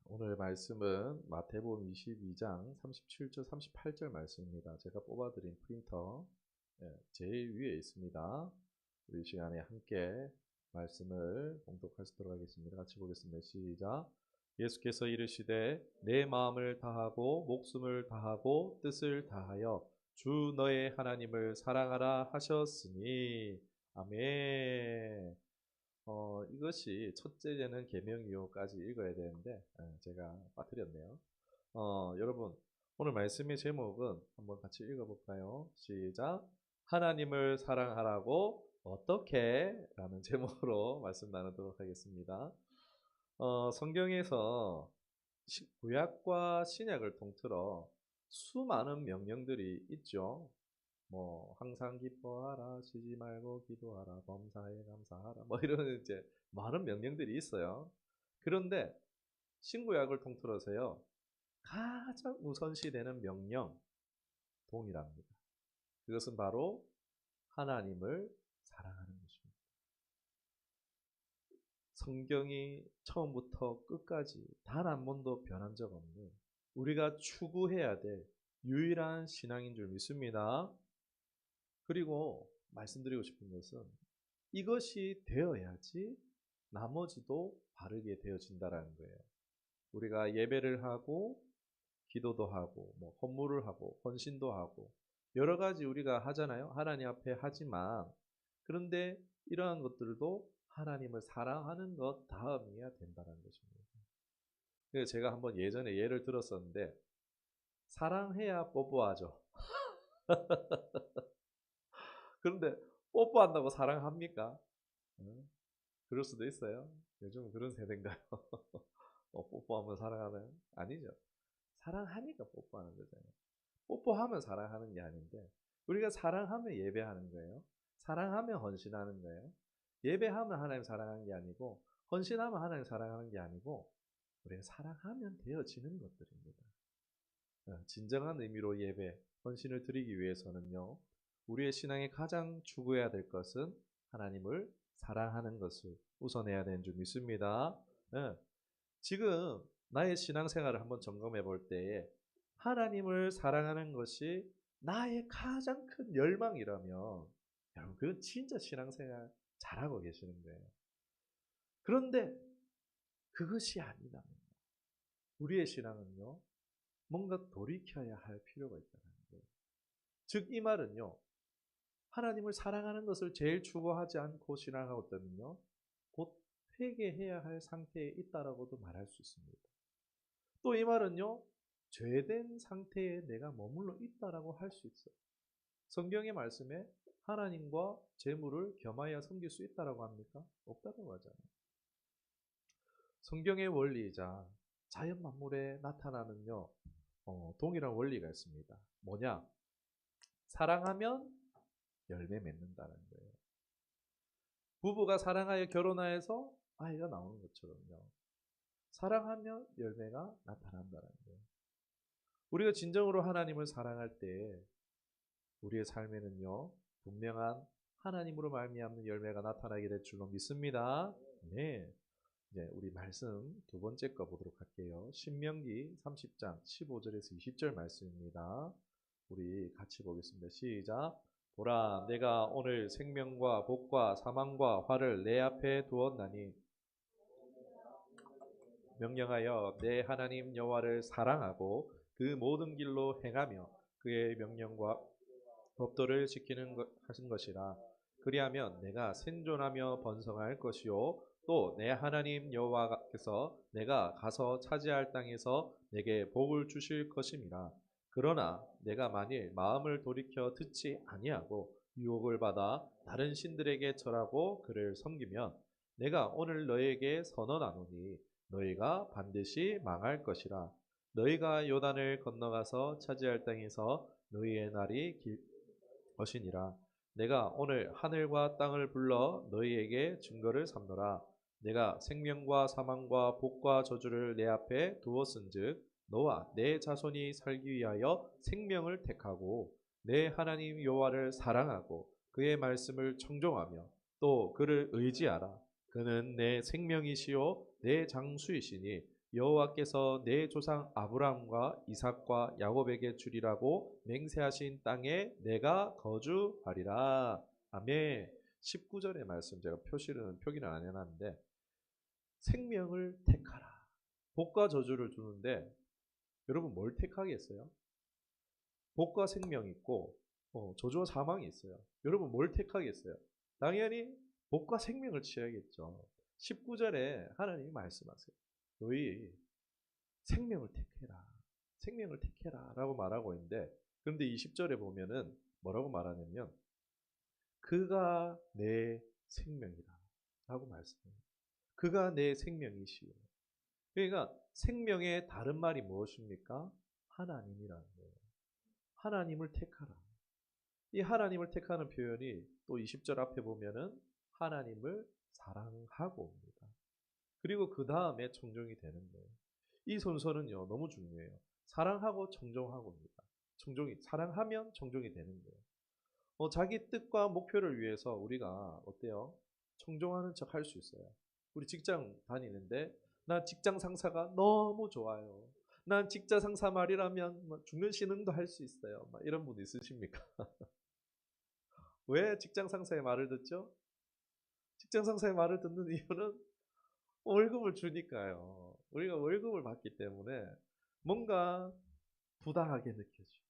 오늘 말씀은 마태복음 22장 37절, 38절 말씀입니다. 제가 뽑아드린 프린터 제일 위에 있습니다. 우리 시간에 함께 말씀을 봉독할 수 있도록 하겠습니다. 같이 보겠습니다. 시작. 예수께서 이르시되 내 마음을 다하고 목숨을 다하고 뜻을 다하여 주 너의 하나님을 사랑하라 하셨으니 아멘. 이것이 첫째는 계명 이후까지 읽어야 되는데 제가 빠뜨렸네요. 여러분 오늘 말씀의 제목은 한번 같이 읽어볼까요? 시작. 하나님을 사랑하라고 어떻게? 라는 제목으로 말씀 나누도록 하겠습니다. 성경에서 구약과 신약을 통틀어 수많은 명령들이 있죠. 항상 기뻐하라, 쉬지 말고 기도하라, 범사에 감사하라, 이런 이제 많은 명령들이 있어요. 그런데 신구약을 통틀어서요, 가장 우선시되는 명령, 동일합니다. 그것은 바로 하나님을 사랑하는 것입니다. 성경이 처음부터 끝까지 단 한 번도 변한 적 없는 우리가 추구해야 될 유일한 신앙인 줄 믿습니다. 그리고 말씀드리고 싶은 것은 이것이 되어야지 나머지도 바르게 되어진다라는 거예요. 우리가 예배를 하고 기도도 하고 헌물을 하고 헌신도 하고 여러 가지 우리가 하잖아요. 하나님 앞에 하지만 그런데 이러한 것들도 하나님을 사랑하는 것 다음이어야 된다는 것입니다. 그래서 제가 한번 예전에 예를 들었었는데 사랑해야 뽀뽀하죠. 그런데 뽀뽀한다고 사랑합니까? 그럴 수도 있어요. 요즘은 그런 세대인가요? 뽀뽀하면 사랑하나요? 아니죠. 사랑하니까 뽀뽀하는 거잖아요. 뽀뽀하면 사랑하는 게 아닌데 우리가 사랑하면 예배하는 거예요. 사랑하면 헌신하는 거예요. 예배하면 하나님 사랑하는 게 아니고 헌신하면 하나님 사랑하는 게 아니고 우리가 사랑하면 되어지는 것들입니다. 진정한 의미로 예배, 헌신을 드리기 위해서는요. 우리의 신앙에 가장 추구해야 될 것은 하나님을 사랑하는 것을 우선해야 되는 줄 믿습니다. 지금 나의 신앙생활을 한번 점검해 볼 때에 하나님을 사랑하는 것이 나의 가장 큰 열망이라면 여러분 그건 진짜 신앙생활 잘하고 계시는 거예요. 그런데 그것이 아니라면 우리의 신앙은요. 뭔가 돌이켜야 할 필요가 있다는 거예요. 즉 이 말은요. 하나님을 사랑하는 것을 제일 추구하지 않고 신앙하고 있다면요. 곧 회개해야 할 상태에 있다라고도 말할 수 있습니다. 또 이 말은요. 죄된 상태에 내가 머물러 있다라고 할 수 있어요. 성경의 말씀에 하나님과 재물을 겸하여 섬길 수 있다라고 합니까? 없다고 하잖아요. 성경의 원리이자 자연 만물에 나타나는요. 동일한 원리가 있습니다. 뭐냐? 사랑하면 열매 맺는다는 거예요. 부부가 사랑하여 결혼하여서 아이가 나오는 것처럼요. 사랑하면 열매가 나타난다는 거예요. 우리가 진정으로 하나님을 사랑할 때 우리의 삶에는요. 분명한 하나님으로 말미암는 열매가 나타나게 될 줄로 믿습니다. 네. 이제 우리 말씀 두 번째 거 보도록 할게요. 신명기 30장 15절에서 20절 말씀입니다. 우리 같이 보겠습니다. 시작. 보라, 내가 오늘 생명과 복과 사망과 화를 내 앞에 두었나니 명령하여 내 하나님 여호와를 사랑하고 그 모든 길로 행하며 그의 명령과 법도를 지키는 하신 것이라. 그리하면 내가 생존하며 번성할 것이요 또 내 하나님 여호와께서 내가 가서 차지할 땅에서 내게 복을 주실 것임이라. 그러나 내가 만일 마음을 돌이켜 듣지 아니하고 유혹을 받아 다른 신들에게 절하고 그를 섬기면 내가 오늘 너에게 선언하노니 너희가 반드시 망할 것이라. 너희가 요단을 건너가서 차지할 땅에서 너희의 날이 길 것이니라. 내가 오늘 하늘과 땅을 불러 너희에게 증거를 삼노라. 내가 생명과 사망과 복과 저주를 내 앞에 두었은즉 너와 내 자손이 살기 위하여 생명을 택하고 내 하나님 여호와를 사랑하고 그의 말씀을 청종하며 또 그를 의지하라. 그는 내 생명이시요 내 장수이시니 여호와께서 내 조상 아브라함과 이삭과 야곱에게 주리라고 맹세하신 땅에 내가 거주하리라. 아멘. 19절의 말씀 제가 표기는 안 해놨는데 생명을 택하라. 복과 저주를 주는데 여러분 뭘 택하겠어요? 복과 생명이 있고 저주와 사망이 있어요. 여러분 뭘 택하겠어요? 당연히 복과 생명을 취하겠죠. 19절에 하나님이 말씀하세요. 너희 생명을 택해라. 생명을 택해라 라고 말하고 있는데 그런데 20절에 보면은 뭐라고 말하냐면 그가 내 생명이라 라고 말씀해요. 그가 내 생명이시오. 그러니까 생명의 다른 말이 무엇입니까? 하나님이라는 거예요. 하나님을 택하라. 이 하나님을 택하는 표현이 또 20절 앞에 보면은 하나님을 사랑하고 옵니다. 그리고 그 다음에 청종이 되는 거예요. 이 순서는요 너무 중요해요. 사랑하고 청종하고입니다. 청종이 사랑하면 청종이 되는 거예요. 자기 뜻과 목표를 위해서 우리가 어때요? 청종하는 척 할 수 있어요. 우리 직장 다니는데 나 직장 상사가 너무 좋아요. 난 직장 상사 말이라면 죽는 신흥도 할 수 있어요. 이런 분 있으십니까? 왜 직장 상사의 말을 듣죠? 직장 상사의 말을 듣는 이유는 월급을 주니까요. 우리가 월급을 받기 때문에 뭔가 부당하게 느껴져.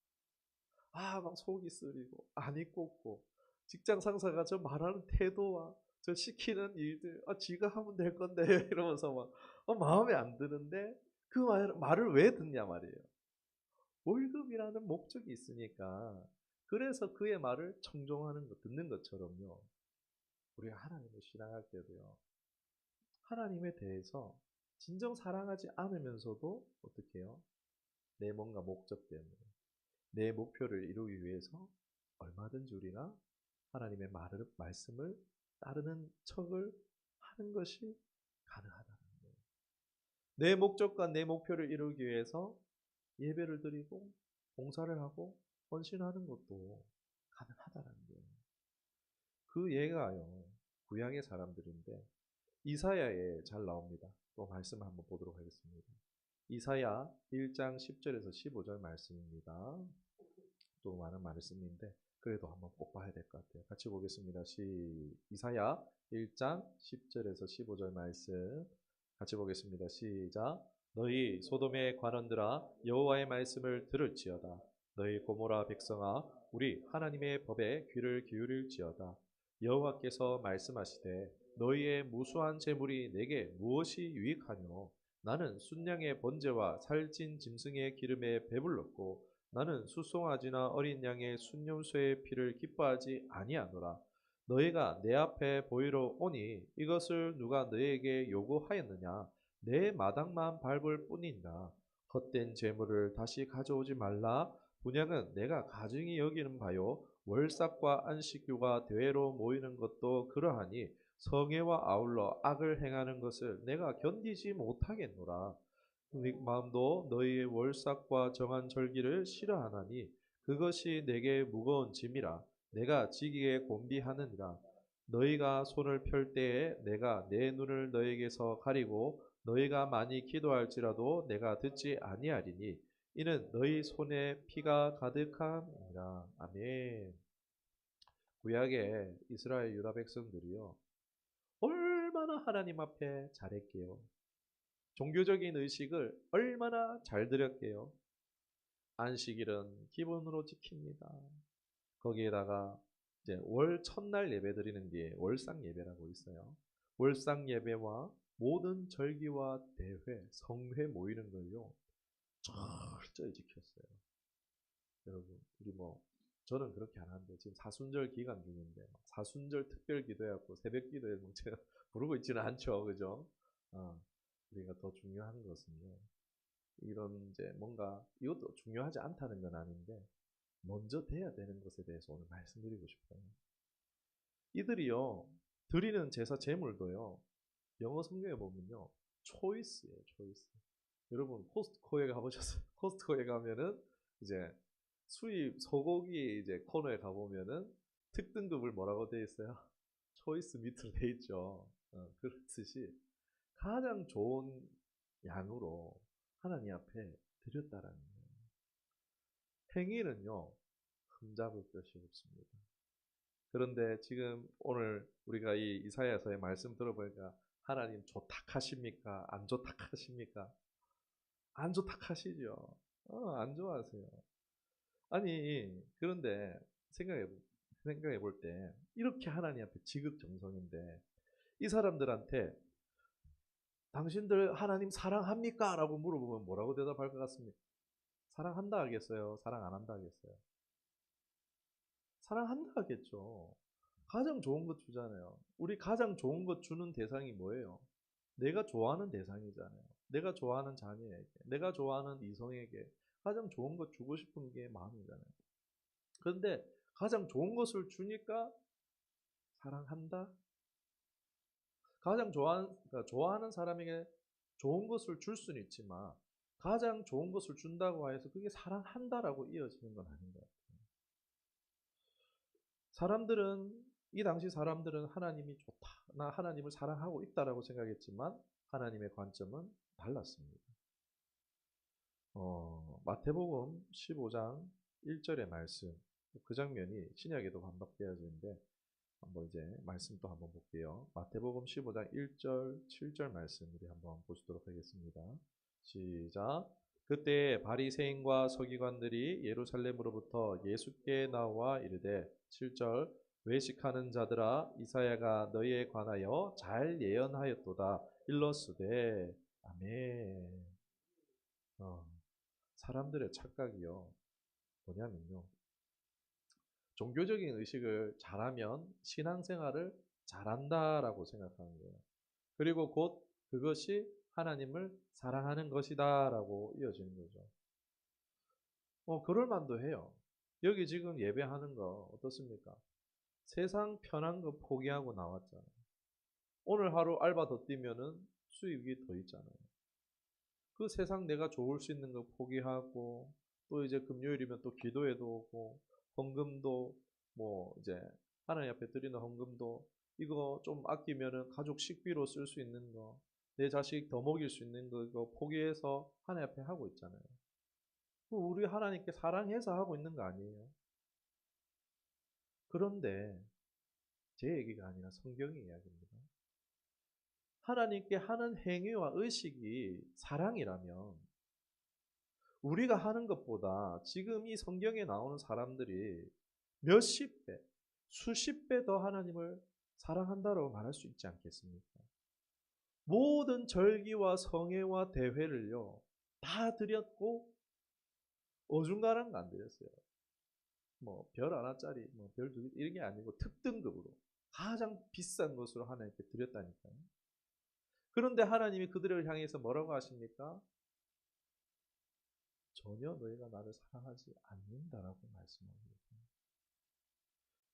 막 속이 쓰리고 안이 꽂고 직장 상사가 저 말하는 태도와 저 시키는 일들 지가 하면 될 건데 이러면서 막 마음에 안 드는데 그 말을 왜 듣냐 말이에요. 월급이라는 목적이 있으니까 그래서 그의 말을 청종하는 것 듣는 것처럼요. 우리가 하나님을 신앙할 때도요. 하나님에 대해서 진정 사랑하지 않으면서도 어떻게 해요? 내 뭔가 목적 때문에 내 목표를 이루기 위해서 얼마든지 우리가 하나님의 말씀을 따르는 척을 하는 것이 가능하다는 거예요. 내 목적과 내 목표를 이루기 위해서 예배를 드리고 봉사를 하고 헌신하는 것도 가능하다는 거예요. 그 예가요. 구약의 사람들인데 이사야에 잘 나옵니다. 또 말씀 한번 보도록 하겠습니다. 이사야 1장 10절에서 15절 말씀입니다. 또 많은 말씀인데 그래도 한번 꼭 봐야 될 것 같아요. 같이 보겠습니다. 이사야 1장 10절에서 15절 말씀 같이 보겠습니다. 시작. 너희 소돔의 관원들아 여호와의 말씀을 들을지어다. 너희 고모라 백성아 우리 하나님의 법에 귀를 기울일지어다. 여호와께서 말씀하시되 너희의 무수한 재물이 내게 무엇이 유익하뇨? 나는 순양의 번제와 살찐 짐승의 기름에 배불렀고 나는 수송아지나 어린 양의 순염소의 피를 기뻐하지 아니하노라. 너희가 내 앞에 보이러 오니 이것을 누가 너희에게 요구하였느냐? 내 마당만 밟을 뿐이니라. 헛된 재물을 다시 가져오지 말라. 분양은 내가 가증히 여기는 바요. 월삭과 안식교가 대회로 모이는 것도 그러하니 성회와 아울러 악을 행하는 것을 내가 견디지 못하겠노라. 네 마음도 너희의 월삭과 정한 절기를 싫어하나니 그것이 내게 무거운 짐이라. 내가 지기에 곤비하느니라. 너희가 손을 펼 때에 내가 내 눈을 너희에게서 가리고 너희가 많이 기도할지라도 내가 듣지 아니하리니 이는 너희 손에 피가 가득함이라. 아멘. 구약의 이스라엘 유다 백성들이요. 얼마나 하나님 앞에 잘했게요. 종교적인 의식을 얼마나 잘 드렸게요. 안식일은 기본으로 지킵니다. 거기에다가 이제 월 첫날 예배 드리는 게 월상 예배라고 있어요. 월상 예배와 모든 절기와 대회, 성회 모이는 걸요. 철저히 지켰어요. 여러분, 우리 저는 그렇게 안 하는데 지금 사순절 기간 중인데 사순절 특별 기도해갖고 새벽 기도에 제가 부르고 있지는 않죠, 그죠? 우리가 더 중요한 것은요. 이런 이제 뭔가 이것도 중요하지 않다는 건 아닌데 먼저 돼야 되는 것에 대해서 오늘 말씀드리고 싶어요. 이들이요 드리는 제사 제물도요 영어 성경에 보면요 초이스예요, 초이스. 여러분 코스트코에 가보셨어요? 코스트코에 가면은 이제 수입 소고기 이제 코너에 가보면은 특등급을 뭐라고 돼 있어요? 초이스 밑으로 돼 있죠. 그렇듯이 가장 좋은 양으로 하나님 앞에 드렸다라는 거예요. 행위는요, 흠잡을 것이 없습니다. 그런데 지금 오늘 우리가 이 이사야서의 말씀 들어보니까 하나님 좋다하십니까? 안 좋다하십니까? 안 좋다하시죠. 안 좋아하세요. 아니, 그런데 생각해 볼 때, 이렇게 하나님 앞에 지극정성인데, 이 사람들한테 당신들 하나님 사랑합니까? 라고 물어보면 뭐라고 대답할 것 같습니까? 사랑한다 하겠어요? 사랑 안 한다 하겠어요? 사랑한다 하겠죠. 가장 좋은 것 주잖아요. 우리 가장 좋은 것 주는 대상이 뭐예요? 내가 좋아하는 대상이잖아요. 내가 좋아하는 자녀에게, 내가 좋아하는 이성에게 가장 좋은 것 주고 싶은 게 마음이잖아요. 그런데 가장 좋은 것을 주니까 사랑한다? 가장 그러니까 좋아하는 사람에게 좋은 것을 줄 수는 있지만 가장 좋은 것을 준다고 해서 그게 사랑한다라고 이어지는 건 아닌 것 같아요. 이 당시 사람들은 하나님이 좋다, 나 하나님을 사랑하고 있다라고 생각했지만 하나님의 관점은 달랐습니다. 마태복음 15장 1절의 말씀, 그 장면이 신약에도 반복되어지는데 한번 이제 말씀 또 한번 볼게요. 마태복음 15장 1절, 7절 말씀 우리 한번 보시도록 하겠습니다. 시작. 그때 바리새인과 서기관들이 예루살렘으로부터 예수께 나와 이르되 7절 외식하는 자들아 이사야가 너희에 관하여 잘 예언하였도다 일러스되 아멘. 사람들의 착각이요 뭐냐면요, 종교적인 의식을 잘하면 신앙생활을 잘한다라고 생각하는 거예요. 그리고 곧 그것이 하나님을 사랑하는 것이다라고 이어지는 거죠. 그럴 만도 해요. 여기 지금 예배하는 거 어떻습니까? 세상 편한 거 포기하고 나왔잖아요. 오늘 하루 알바 더 뛰면은 수입이 더 있잖아요. 그 세상 내가 좋을 수 있는 거 포기하고 또 이제 금요일이면 또 기도회도 오고 헌금도 뭐 이제 하나님 앞에 드리는 헌금도 이거 좀 아끼면은 가족 식비로 쓸 수 있는 거, 내 자식 더 먹일 수 있는 거 이거 포기해서 하나님 앞에 하고 있잖아요. 우리 하나님께 사랑해서 하고 있는 거 아니에요? 그런데 제 얘기가 아니라 성경의 이야기입니다. 하나님께 하는 행위와 의식이 사랑이라면 우리가 하는 것보다 지금 이 성경에 나오는 사람들이 몇십 배, 수십 배 더 하나님을 사랑한다고 말할 수 있지 않겠습니까? 모든 절기와 성회와 대회를요, 다 드렸고, 어중간한 거 안 드렸어요. 뭐, 별 하나짜리, 뭐, 별 두 개, 이런 게 아니고 특등급으로 가장 비싼 것으로 하나님께 드렸다니까요. 그런데 하나님이 그들을 향해서 뭐라고 하십니까? 전혀 너희가 나를 사랑하지 않는다라고 말씀하고 있습니다.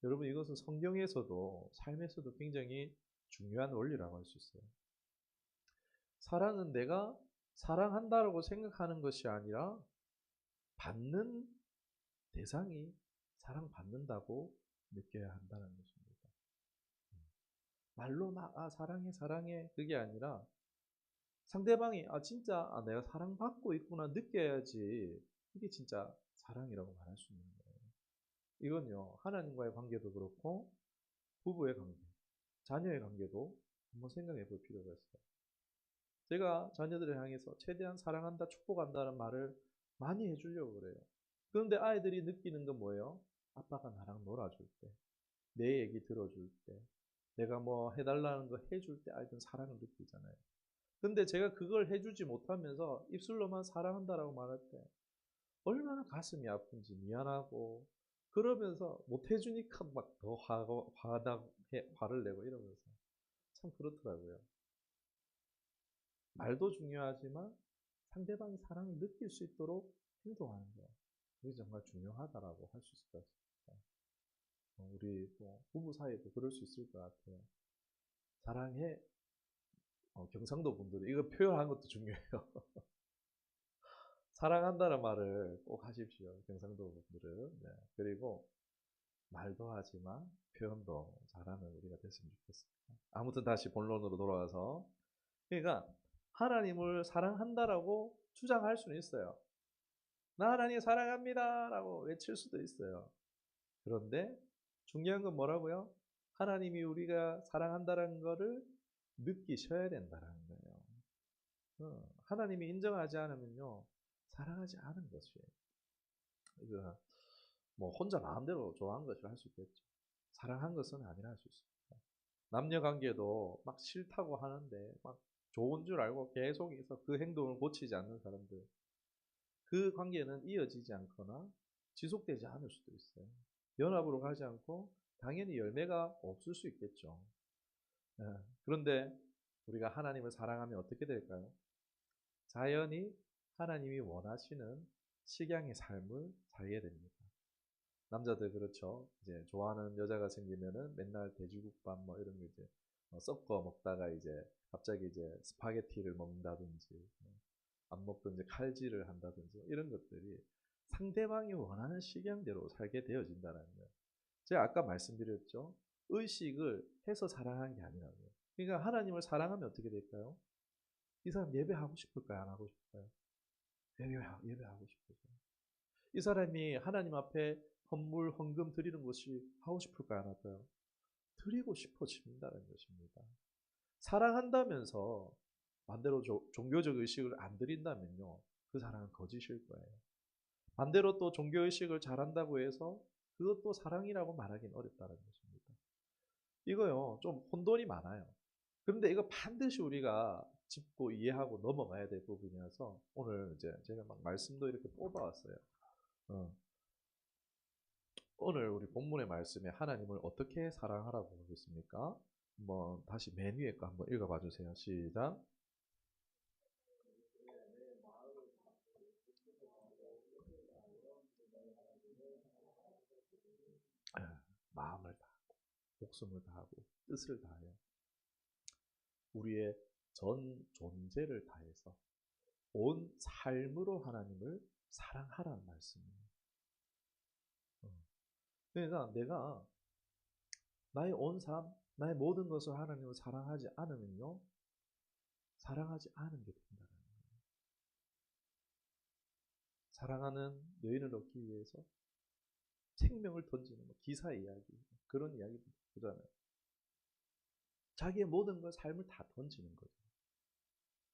여러분, 이것은 성경에서도 삶에서도 굉장히 중요한 원리라고 할 수 있어요. 사랑은 내가 사랑한다라고 생각하는 것이 아니라 받는 대상이 사랑받는다고 느껴야 한다는 것입니다. 말로 막 사랑해 사랑해 그게 아니라 상대방이 진짜 내가 사랑받고 있구나 느껴야지 이게 진짜 사랑이라고 말할 수 있는 거예요. 이건요, 하나님과의 관계도 그렇고 부부의 관계, 자녀의 관계도 한번 생각해 볼 필요가 있어요. 제가 자녀들을 향해서 최대한 사랑한다, 축복한다는 말을 많이 해주려고 그래요. 그런데 아이들이 느끼는 건 뭐예요? 아빠가 나랑 놀아줄 때, 내 얘기 들어줄 때, 내가 뭐 해달라는 거 해줄 때 아이들은 사랑을 느끼잖아요. 근데 제가 그걸 해주지 못하면서 입술로만 사랑한다라고 말할 때 얼마나 가슴이 아픈지 미안하고 그러면서 못 해주니까 막 더 화를 내고 이러면서 참 그렇더라고요. 말도 중요하지만 상대방이 사랑을 느낄 수 있도록 행동하는 거. 그게 정말 중요하다라고 할 수 있을 것 같습니다. 우리 부부 사이에도 그럴 수 있을 것 같아요. 사랑해. 경상도 분들은 이거 표현하는 것도 중요해요. 사랑한다는 말을 꼭 하십시오. 경상도 분들은. 네. 그리고 말도 하지만 표현도 잘하는 우리가 됐으면 좋겠습니다. 아무튼 다시 본론으로 돌아와서 그러니까 하나님을 사랑한다라고 주장할 수는 있어요. 나 하나님 사랑합니다 라고 외칠 수도 있어요. 그런데 중요한 건 뭐라고요? 하나님이 우리가 사랑한다는 것을 느끼셔야 된다는 거예요. 하나님이 인정하지 않으면요, 사랑하지 않은 것이에요. 이거 뭐 혼자 마음대로 좋아한 것을 할 수 있겠죠. 사랑한 것은 아니라 할 수 있습니다. 남녀 관계도 막 싫다고 하는데 막 좋은 줄 알고 계속해서 그 행동을 고치지 않는 사람들, 그 관계는 이어지지 않거나 지속되지 않을 수도 있어요. 연합으로 가지 않고 당연히 열매가 없을 수 있겠죠. 예. 그런데 우리가 하나님을 사랑하면 어떻게 될까요? 자연히 하나님이 원하시는 식양의 삶을 살게 됩니다. 남자들 그렇죠. 이제 좋아하는 여자가 생기면은 맨날 돼지국밥 뭐 이런 거 이제 섞어 먹다가 이제 갑자기 이제 스파게티를 먹는다든지 안 먹던 이제 칼질을 한다든지 이런 것들이 상대방이 원하는 식양대로 살게 되어진다는 거예요. 제가 아까 말씀드렸죠. 의식을 해서 사랑하는 게 아니라고요. 그러니까 하나님을 사랑하면 어떻게 될까요? 이 사람 예배하고 싶을까요? 안 하고 싶을까요? 예배하고 싶어요. 이 사람이 하나님 앞에 헌물, 헌금 드리는 것이 하고 싶을까요? 안 할까요? 드리고 싶어진다는 것입니다. 사랑한다면서 반대로 종교적 의식을 안 드린다면요, 그 사랑은 거짓일 거예요. 반대로 또 종교의식을 잘한다고 해서 그것도 사랑이라고 말하기는 어렵다는 것입니다. 이거요, 좀 혼돈이 많아요. 그런데 이거 반드시 우리가 짚고 이해하고 넘어가야 될 부분이어서 오늘 이제 제가 막 말씀도 이렇게 뽑아왔어요. 어, 오늘 우리 본문의 말씀에 하나님을 어떻게 사랑하라고 하겠습니까? 한번 다시 맨 위에 거 한번 읽어봐 주세요. 시작. 마음을 다하고 목숨을 다하고 뜻을 다하여 우리의 전 존재를 다해서 온 삶으로 하나님을 사랑하라는 말씀이에요. 그러니까 내가 나의 온 삶, 나의 모든 것을 하나님을 사랑하지 않으면요, 사랑하지 않은 게 된다는 거예요. 사랑하는 여인을 얻기 위해서 생명을 던지는 뭐 기사 이야기, 그런 이야기도 보잖아요. 자기의 모든 걸, 삶을 다 던지는 거죠.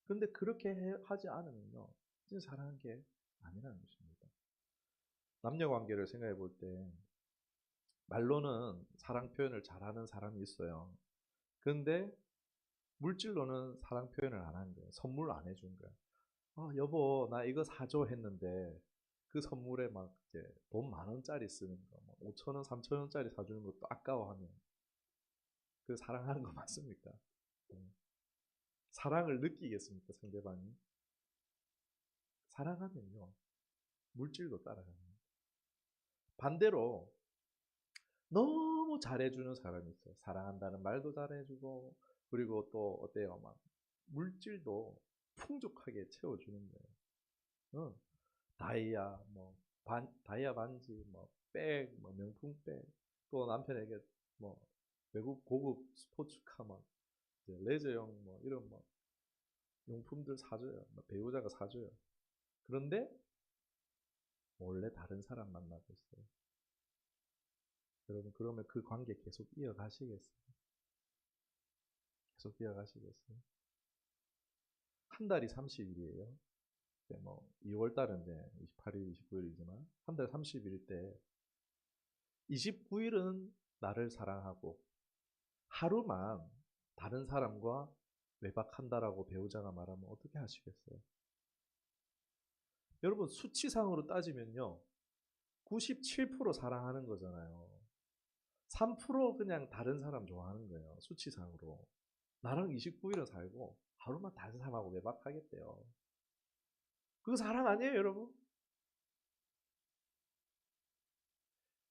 그런데 그렇게 하지 않으면요, 진짜 사랑한 게 아니라는 것입니다. 남녀 관계를 생각해 볼 때, 말로는 사랑 표현을 잘하는 사람이 있어요. 근데 물질로는 사랑 표현을 안 하는 거예요. 선물 안 해준 거예요. 여보, 나 이거 사줘 했는데 그 선물에 막 이제 돈 10,000원짜리 쓰는 거, 뭐 5,000원, 3,000원짜리 사주는 것도 아까워하면 그 사랑하는 거 맞습니까? 사랑을 느끼겠습니까, 상대방이? 사랑하면요, 물질도 따라갑니다. 반대로 너무 잘해주는 사람이 있어요. 사랑한다는 말도 잘해주고, 그리고 또 어때요? 막 물질도 풍족하게 채워주는 거예요. 어, 다이아, 뭐, 다이아 반지, 뭐, 백, 뭐, 명품 백, 또 남편에게 뭐, 외국 고급 스포츠카, 막, 레저용, 뭐, 이런 뭐, 용품들 사줘요. 뭐 배우자가 사줘요. 그런데, 몰래 다른 사람 만나고 있어요. 여러분, 그러면 그 관계 계속 이어가시겠어요? 계속 이어가시겠어요? 한 달이 30일이에요. 뭐, 2월 달인데, 28일, 29일이지만, 한 달 30일일 때, 29일은 나를 사랑하고, 하루만 다른 사람과 외박한다라고 배우자가 말하면 어떻게 하시겠어요? 여러분, 수치상으로 따지면요, 97% 사랑하는 거잖아요. 3% 그냥 다른 사람 좋아하는 거예요. 수치상으로. 나랑 29일은 살고 하루만 다른 사람하고 외박하겠대요. 그거 사랑 아니에요, 여러분?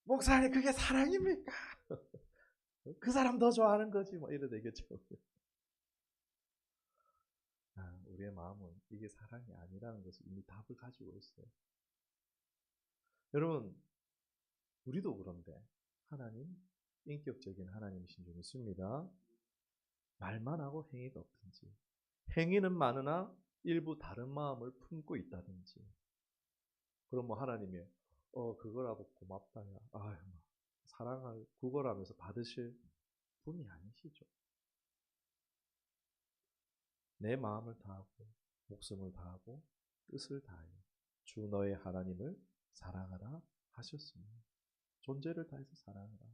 목사님, 그게 사랑입니까? 그 사람 더 좋아하는 거지, 뭐 이래 되겠죠. 우리의 마음은 이게 사랑이 아니라는 것을 이미 답을 가지고 있어요. 여러분, 우리도 그런데 하나님, 인격적인 하나님이신 줄 믿습니다. 말만 하고 행위가 없든지 행위는 많으나 일부 다른 마음을 품고 있다든지. 그럼 뭐 하나님이 그거라도 고맙다 야. 아유, 사랑을 구걸하면서 받으실 분이 아니시죠. 내 마음을 다하고 목숨을 다하고 뜻을 다하여 주 너의 하나님을 사랑하라 하셨습니다. 존재를 다해서 사랑하라.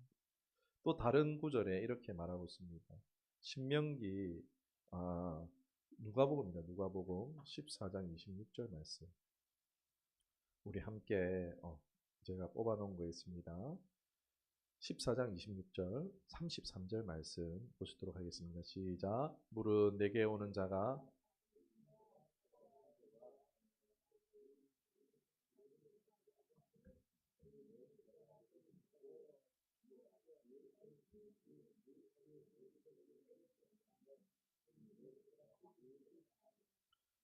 또 다른 구절에 이렇게 말하고 있습니다. 신명기 누가복음입니다. 누가복음 14장 26절 말씀. 우리 함께 제가 뽑아놓은 거 있습니다. 14장 26절 33절 말씀 보시도록 하겠습니다. 시작. 물은 내게 오는 자가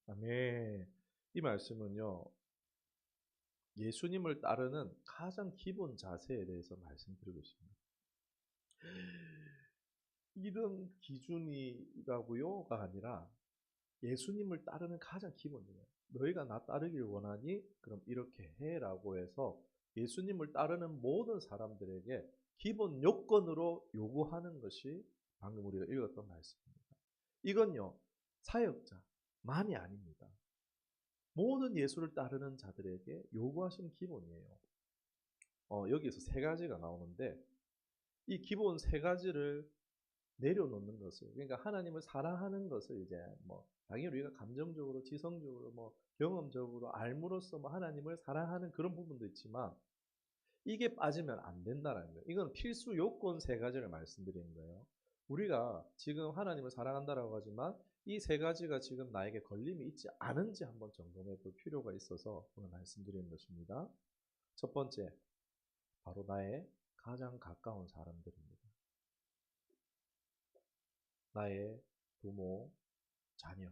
아멘. 이 말씀은요. 예수님을 따르는 가장 기본 자세에 대해서 말씀드리고 있습니다. 이런 기준이라고요가 아니라 예수님을 따르는 가장 기본이에요. 너희가 나 따르길 원하니 그럼 이렇게 해라고 해서 예수님을 따르는 모든 사람들에게 기본 요건으로 요구하는 것이 방금 우리가 읽었던 말씀입니다. 이건요, 사역자만이 아닙니다. 모든 예수를 따르는 자들에게 요구하신 기본이에요. 여기에서 세 가지가 나오는데 이 기본 세 가지를 내려놓는 것을, 그러니까 하나님을 사랑하는 것을 이제 뭐 당연히 우리가 감정적으로, 지성적으로, 뭐 경험적으로 알므로써 뭐 하나님을 사랑하는 그런 부분도 있지만 이게 빠지면 안 된다라는 거예요. 이건 필수 요건 세 가지를 말씀드리는 거예요. 우리가 지금 하나님을 사랑한다라고 하지만 이 세 가지가 지금 나에게 걸림이 있지 않은지 한번 점검해 볼 필요가 있어서 오늘 말씀드리는 것입니다. 첫 번째, 바로 나의 가장 가까운 사람들입니다. 나의 부모, 자녀,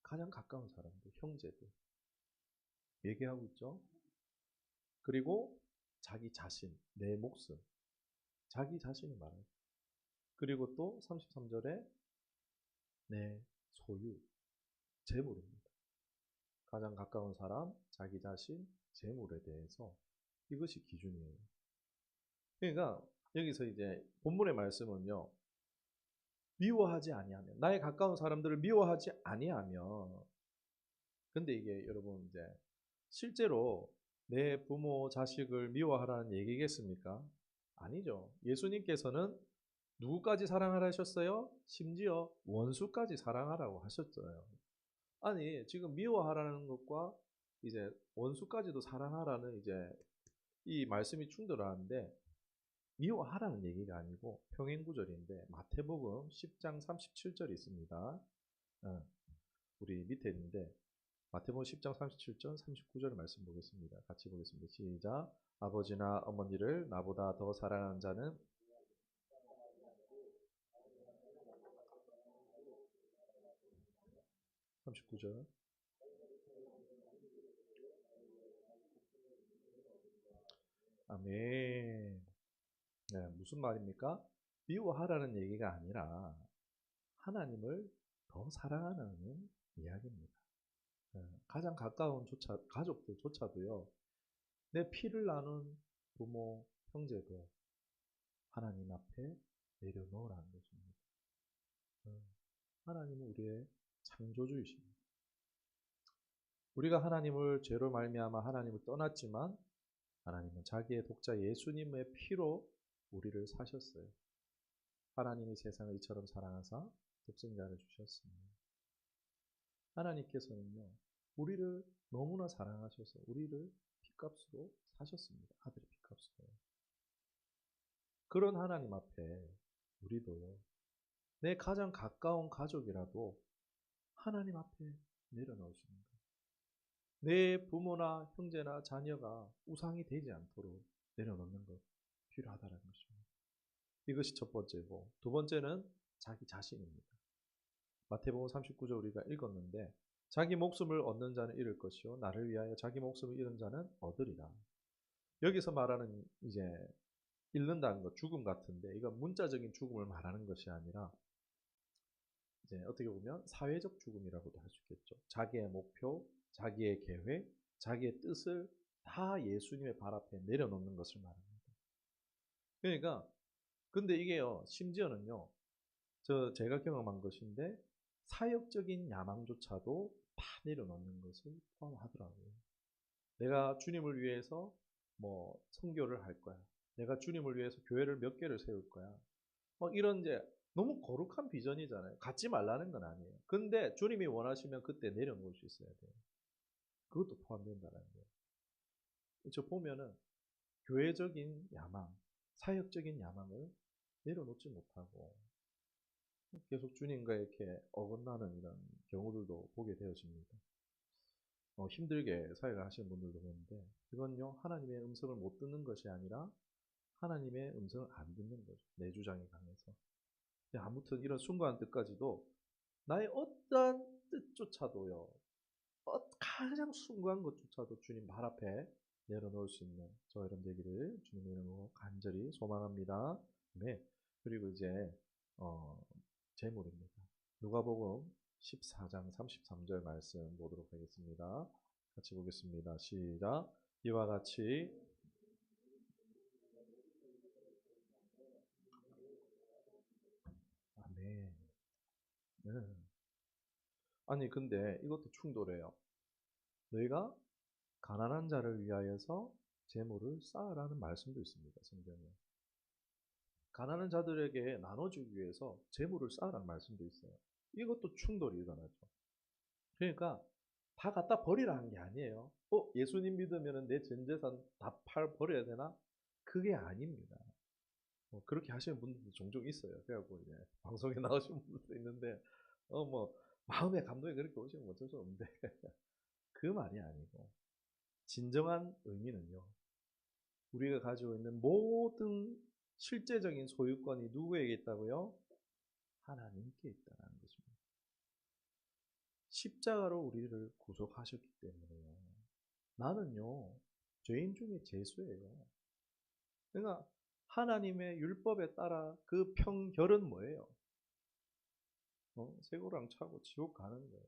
가장 가까운 사람들, 형제들 얘기하고 있죠. 그리고 자기 자신, 내 목숨, 자기 자신을 말해요. 그리고 또 33절에 내 소유, 재물입니다. 가장 가까운 사람, 자기 자신, 재물에 대해서 이것이 기준이에요. 그러니까 여기서 이제 본문의 말씀은요. 미워하지 아니하면, 나의 가까운 사람들을 미워하지 아니하면, 근데 이게 여러분 이제 실제로 내 부모, 자식을 미워하라는 얘기겠습니까? 아니죠. 예수님께서는 누구까지 사랑하라 하셨어요? 심지어 원수까지 사랑하라고 하셨어요. 아니, 지금 미워하라는 것과 이제 원수까지도 사랑하라는 이제 이 말씀이 충돌하는데 미워하라는 얘기가 아니고 평행구절인데 마태복음 10장 37절이 있습니다. 우리 밑에 있는데 마태복음 10장 37절 39절 말씀 보겠습니다. 같이 보겠습니다. 시작. 아버지나 어머니를 나보다 더 사랑하는 자는 39절. 아멘. 네, 무슨 말입니까? 미워하라는 얘기가 아니라 하나님을 더 사랑하는 이야기입니다. 가장 가까운 가족들조차도요, 내 피를 나눈 부모, 형제도 하나님 앞에 내려놓으라는 것입니다. 하나님은 우리의 창조주이십니다. 우리가 하나님을 죄로 말미암아 하나님을 떠났지만 하나님은 자기의 독자 예수님의 피로 우리를 사셨어요. 하나님이 세상을 이처럼 사랑하사 독생자를 주셨습니다. 하나님께서는요, 우리를 너무나 사랑하셔서 우리를 핏값으로 사셨습니다. 아들의 핏값으로. 그런 하나님 앞에 우리도요, 내 가장 가까운 가족이라도 하나님 앞에 내려놓으시는 거예요. 내 부모나 형제나 자녀가 우상이 되지 않도록 내려놓는 것 필요하다는 것입니다. 이것이 첫 번째고, 두 번째는 자기 자신입니다. 마태복음 39절 우리가 읽었는데 자기 목숨을 얻는 자는 잃을 것이요 나를 위하여 자기 목숨을 잃은 자는 얻으리라. 여기서 말하는 이제 잃는다는 것, 죽음 같은데 이건 문자적인 죽음을 말하는 것이 아니라 이제 어떻게 보면 사회적 죽음이라고도 할 수 있겠죠. 자기의 목표, 자기의 계획, 자기의 뜻을 다 예수님의 발 앞에 내려놓는 것을 말합니다. 그러니까 근데 이게요, 심지어는요, 제가 경험한 것인데 사역적인 야망조차도 다 내려놓는 것을 포함하더라고요. 내가 주님을 위해서 뭐 선교를 할 거야. 내가 주님을 위해서 교회를 몇 개를 세울 거야. 이런 이제 너무 거룩한 비전이잖아요. 갖지 말라는 건 아니에요. 근데 주님이 원하시면 그때 내려놓을 수 있어야 돼요. 그것도 포함된다는 거예요. 저 보면은 교회적인 야망, 사역적인 야망을 내려놓지 못하고 계속 주님과 이렇게 어긋나는 이런 경우들도 보게 되어집니다. 힘들게 사역을 하시는 분들도 보는데 그건요, 하나님의 음성을 못 듣는 것이 아니라 하나님의 음성을 안 듣는 거죠. 내 주장이 강해서. 아무튼 이런 숭고한 뜻까지도 나의 어떠한 뜻조차도요, 가장 숭고한 것조차도 주님 발 앞에 내려놓을 수 있는 저 여러분 되기를 주님의 이름으로 간절히 소망합니다. 네. 그리고 이제 제물입니다. 누가복음 14장 33절 말씀 보도록 하겠습니다. 같이 보겠습니다. 시작. 이와 같이 아멘. 네. 아니 근데 이것도 충돌해요. 너희가 가난한 자를 위하여서 재물을 쌓으라는 말씀도 있습니다. 성경에. 가난한 자들에게 나눠주기 위해서 재물을 쌓으라는 말씀도 있어요. 이것도 충돌이 일어나죠. 그러니까 다 갖다 버리라는 게 아니에요. 예수님 믿으면 내 전 재산 다 버려야 되나? 그게 아닙니다. 그렇게 하시는 분들도 종종 있어요. 그래갖고 이제 방송에 나오시는 분들도 있는데, 마음의 감동이 그렇게 오시면 어쩔 수 없는데, 그 말이 아니고, 진정한 의미는요, 우리가 가지고 있는 모든 실제적인 소유권이 누구에게 있다고요? 하나님께 있다는 것입니다. 십자가로 우리를 구속하셨기 때문에요. 나는요, 죄인 중에 죄수예요. 그러니까 하나님의 율법에 따라 그 평결은 뭐예요? 쇠고랑 차고 지옥 가는 거예요.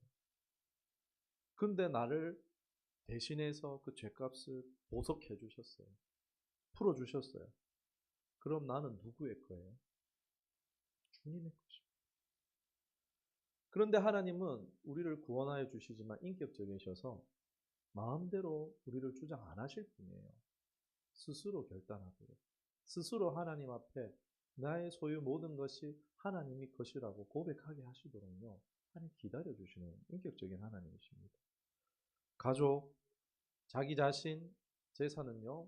근데 나를 대신해서 그 죄값을 보석해 주셨어요. 풀어 주셨어요. 그럼 나는 누구의 거예요? 주님의 것입니다. 그런데 하나님은 우리를 구원하여 주시지만 인격적이셔서 마음대로 우리를 주장 안 하실 분이에요. 스스로 결단하도록. 스스로 하나님 앞에 나의 소유 모든 것이 하나님이 것이라고 고백하게 하시도록요. 하나님 기다려주시는 인격적인 하나님이십니다. 가족, 자기 자신, 재산은요.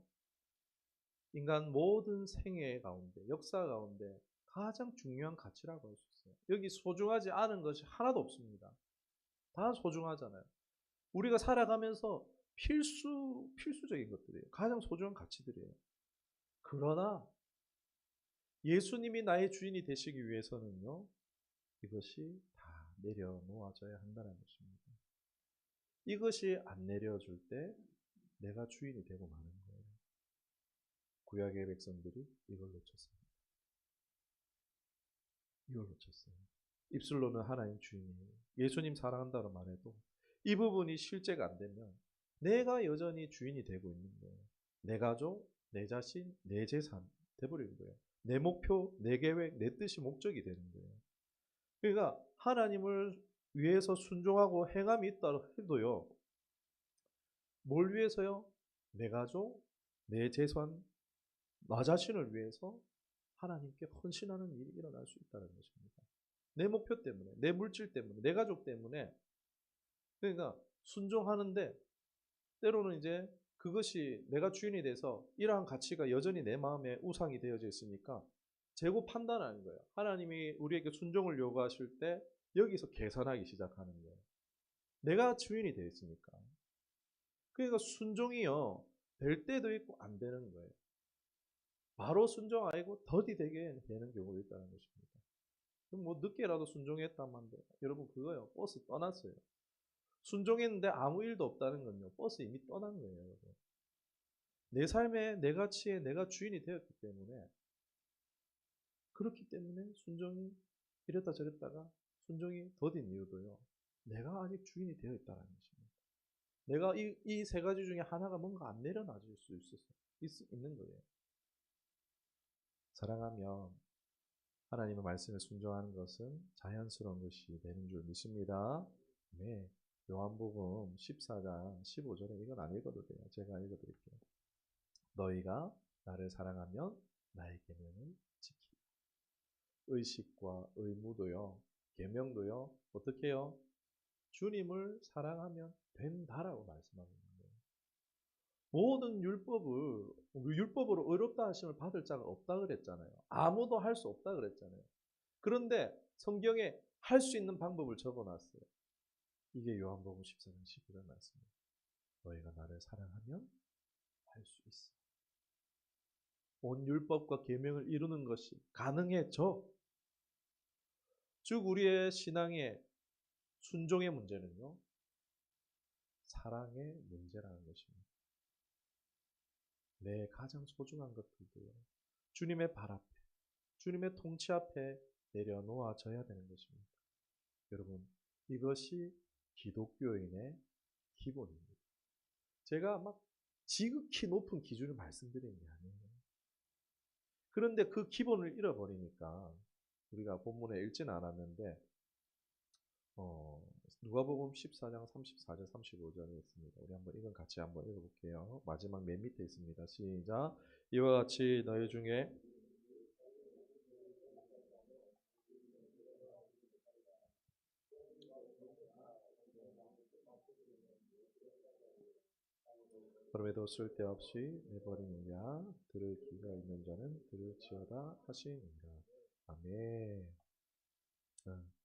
인간 모든 생애 가운데, 역사 가운데 가장 중요한 가치라고 할 수 있어요. 여기 소중하지 않은 것이 하나도 없습니다. 다 소중하잖아요. 우리가 살아가면서 필수적인 것들이에요. 가장 소중한 가치들이에요. 그러나 예수님이 나의 주인이 되시기 위해서는요, 이것이 다 내려놓아져야 한다는 것입니다. 이것이 안 내려줄 때 내가 주인이 되고 마는 거예요. 구약의 백성들이 이걸 놓쳤습니다. 이걸 놓쳤어요. 입술로는 하나님 주인이에요. 예수님 사랑한다고 말해도 이 부분이 실제가 안 되면 내가 여전히 주인이 되고 있는 거예요. 내 가족, 내 자신, 내 재산 돼버리는 거예요. 내 목표, 내 계획, 내 뜻이 목적이 되는 거예요. 그러니까 하나님을 위해서 순종하고 행함이 있다 해도요. 뭘 위해서요? 내 가족, 내 재산, 나 자신을 위해서 하나님께 헌신하는 일이 일어날 수 있다는 것입니다. 내 목표 때문에, 내 물질 때문에, 내 가족 때문에. 그러니까 순종하는데 때로는 이제 그것이 내가 주인이 돼서 이러한 가치가 여전히 내 마음에 우상이 되어져 있으니까 재고 판단하는 거예요. 하나님이 우리에게 순종을 요구하실 때 여기서 계산하기 시작하는 거예요. 내가 주인이 되어 있으니까. 그러니까 순종이요. 될 때도 있고 안 되는 거예요. 바로 순종 아니고 더디되게 되는 경우도 있다는 것입니다. 그럼 뭐 늦게라도 순종했다만 돼. 여러분 그거요. 버스 떠났어요. 순종했는데 아무 일도 없다는 건요. 버스 이미 떠난 거예요. 여러분. 내 삶에 내 가치에 내가 주인이 되었기 때문에 그렇기 때문에 순종이 이랬다 저랬다가 순종이 더딘 이유도요. 내가 아직 주인이 되어 있다는 것입니다. 내가 이 세 가지 중에 하나가 뭔가 안 내려놔질 수 있는 거예요. 사랑하면 하나님의 말씀에 순종하는 것은 자연스러운 것이 되는 줄 믿습니다. 네. 요한복음 14장 15절에 이건 안 읽어도 돼요. 제가 읽어드릴게요. 너희가 나를 사랑하면 나의 계명을 지키라. 의식과 의무도요. 계명도요. 어떻게 해요? 주님을 사랑하면 된다라고 말씀하고 있는 거예요. 모든 율법으로 의롭다 하심을 받을 자가 없다 그랬잖아요. 아무도 할 수 없다 그랬잖아요. 그런데 성경에 할 수 있는 방법을 적어놨어요. 이게 요한복음 14장 15절 말씀입니다. 너희가 나를 사랑하면 할 수 있어. 온 율법과 계명을 이루는 것이 가능해져. 즉 우리의 신앙의 순종의 문제는요. 사랑의 문제라는 것입니다. 내 가장 소중한 것들도요. 주님의 발 앞에, 주님의 통치 앞에 내려놓아져야 되는 것입니다. 여러분, 이것이 기독교인의 기본입니다. 제가 막 지극히 높은 기준을 말씀드리는 게 아니에요. 그런데 그 기본을 잃어버리니까 우리가 본문에 읽지는 않았는데 누가복음 14장 34절 35절에 있습니다. 우리 한번 이건 같이 한번 읽어볼게요. 마지막 맨 밑에 있습니다. 시작. 이와 같이 너희 중에 그럼에도 쓸데없이 내버리는 야 들을 귀가 있는 자는 들을지어다 하시니라. 아멘.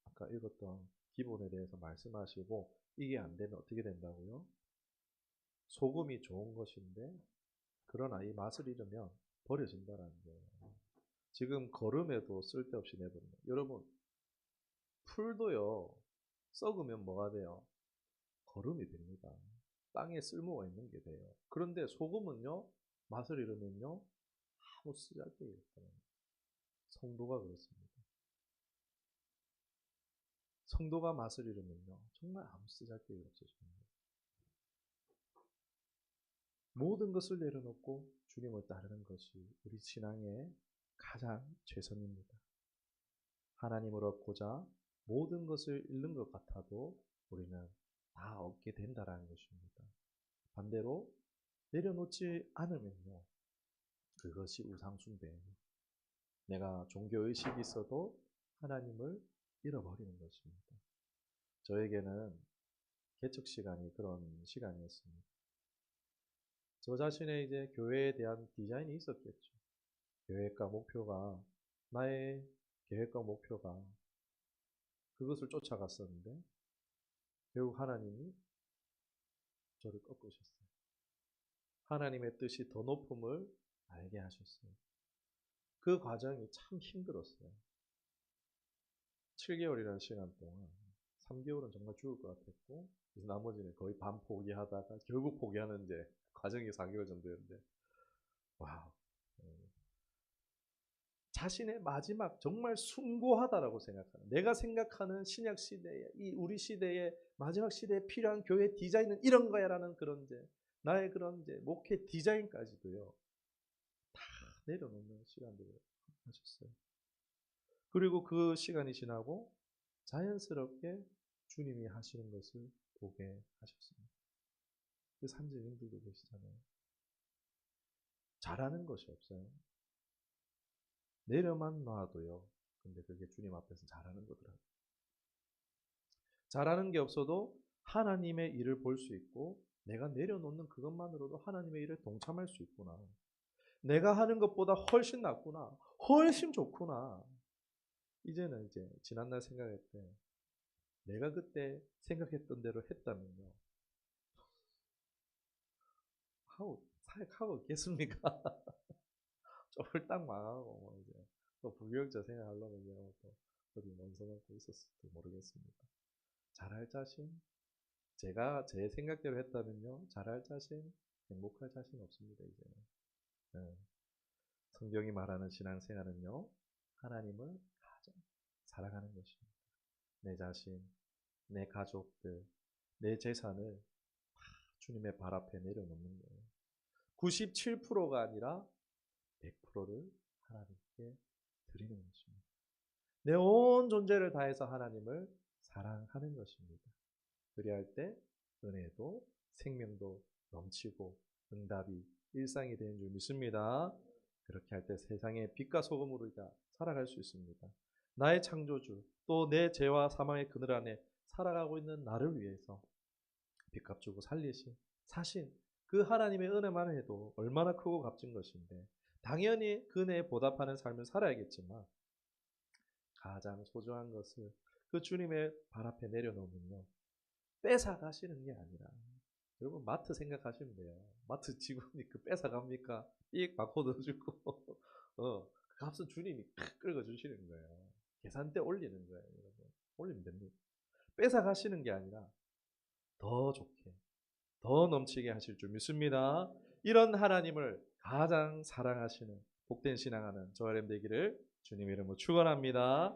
아까 읽었던 기본에 대해서 말씀하시고 이게 안 되면 어떻게 된다고요? 소금이 좋은 것인데 그러나 이 맛을 잃으면 버려진다라는 거예요. 지금 거름에도 쓸데없이 내버리는. 여러분 풀도요 썩으면 뭐가 돼요? 거름이 됩니다. 땅에 쓸모가 있는 게 돼요. 그런데 소금은요 맛을 잃으면요 아무 쓰잘데기 없어요. 성도가 그렇습니다. 성도가 맛을 잃으면요 정말 아무 쓰잘데기 없어집니다. 모든 것을 내려놓고 주님을 따르는 것이 우리 신앙의 가장 최선입니다. 하나님을 얻고자 모든 것을 잃는 것 같아도 우리는 다 얻게 된다라는 것입니다. 반대로 내려놓지 않으면요. 그것이 우상숭배예요. 내가 종교의식이 있어도 하나님을 잃어버리는 것입니다. 저에게는 개척 시간이 그런 시간이었습니다. 저 자신의 이제 교회에 대한 디자인이 있었겠죠. 계획과 목표가, 나의 계획과 목표가 그것을 쫓아갔었는데, 결국 하나님이 저를 꺾으셨어요. 하나님의 뜻이 더 높음을 알게 하셨어요. 그 과정이 참 힘들었어요. 7개월이라는 시간 동안 3개월은 정말 죽을 것 같았고 나머지는 거의 반 포기하다가 결국 포기하는 이제 과정이 4개월 정도였는데 와우. 자신의 마지막 정말 숭고하다라고 생각하는 내가 생각하는 신약 시대에 이 우리 시대의 마지막 시대에 필요한 교회 디자인은 이런 거야라는 그런 이제 나의 그런 이제 목회 디자인까지도요 다 내려놓는 시간들을 하셨어요. 그리고 그 시간이 지나고 자연스럽게 주님이 하시는 것을 보게 하셨습니다. 그 산증인들도 계시잖아요. 잘하는 것이 없어요. 내려만 놔도요. 근데 그게 주님 앞에서 잘하는 거더라고요. 잘하는 게 없어도 하나님의 일을 볼 수 있고 내가 내려놓는 그것만으로도 하나님의 일에 동참할 수 있구나. 내가 하는 것보다 훨씬 낫구나. 훨씬 좋구나. 이제는 이제 지난날 생각할 때 내가 그때 생각했던 대로 했다면요. 사역하고 있겠습니까? 좀 홀딱 망하고 뭐 이제 또 부교육자 생각하려면 이제 또 어디 원서 갖고 있었을지도 모르겠습니다. 잘할 자신, 제가 제 생각대로 했다면요, 잘할 자신, 행복할 자신 없습니다 이제는. 네. 성경이 말하는 신앙생활은요, 하나님을 가장 사랑하는 것입니다. 내 자신, 내 가족들, 내 재산을 주님의 발 앞에 내려놓는 거예요. 97%가 아니라 100%를 하나님께 드리는 것입니다. 내 온 존재를 다해서 하나님을 사랑하는 것입니다. 그리할 때 은혜도 생명도 넘치고 응답이 일상이 되는 줄 믿습니다. 그렇게 할 때 세상의 빛과 소금으로 우리가 살아갈 수 있습니다. 나의 창조주, 또 내 죄와 사망의 그늘 안에 살아가고 있는 나를 위해서 빚 갚주고 사신 그 하나님의 은혜만 해도 얼마나 크고 값진 것인데, 당연히 그 은혜에 보답하는 삶을 살아야겠지만 가장 소중한 것을 그 주님의 발 앞에 내려놓으면요, 뺏어 가시는 게 아니라, 여러분 마트 생각하시면 돼요. 마트 직원이 그 뺏어 갑니까? 삑 바코드 넣어주고 그 값은 주님이 끌어 주시는 거예요. 계산대 올리는 거예요. 여러분 올리면 됩니다. 뺏어 가시는 게 아니라 더 좋게, 더 넘치게 하실 줄 믿습니다. 이런 하나님을 가장 사랑하시는 복된 신앙하는 저와 여러분 되기를 주님의 이름으로 축원합니다.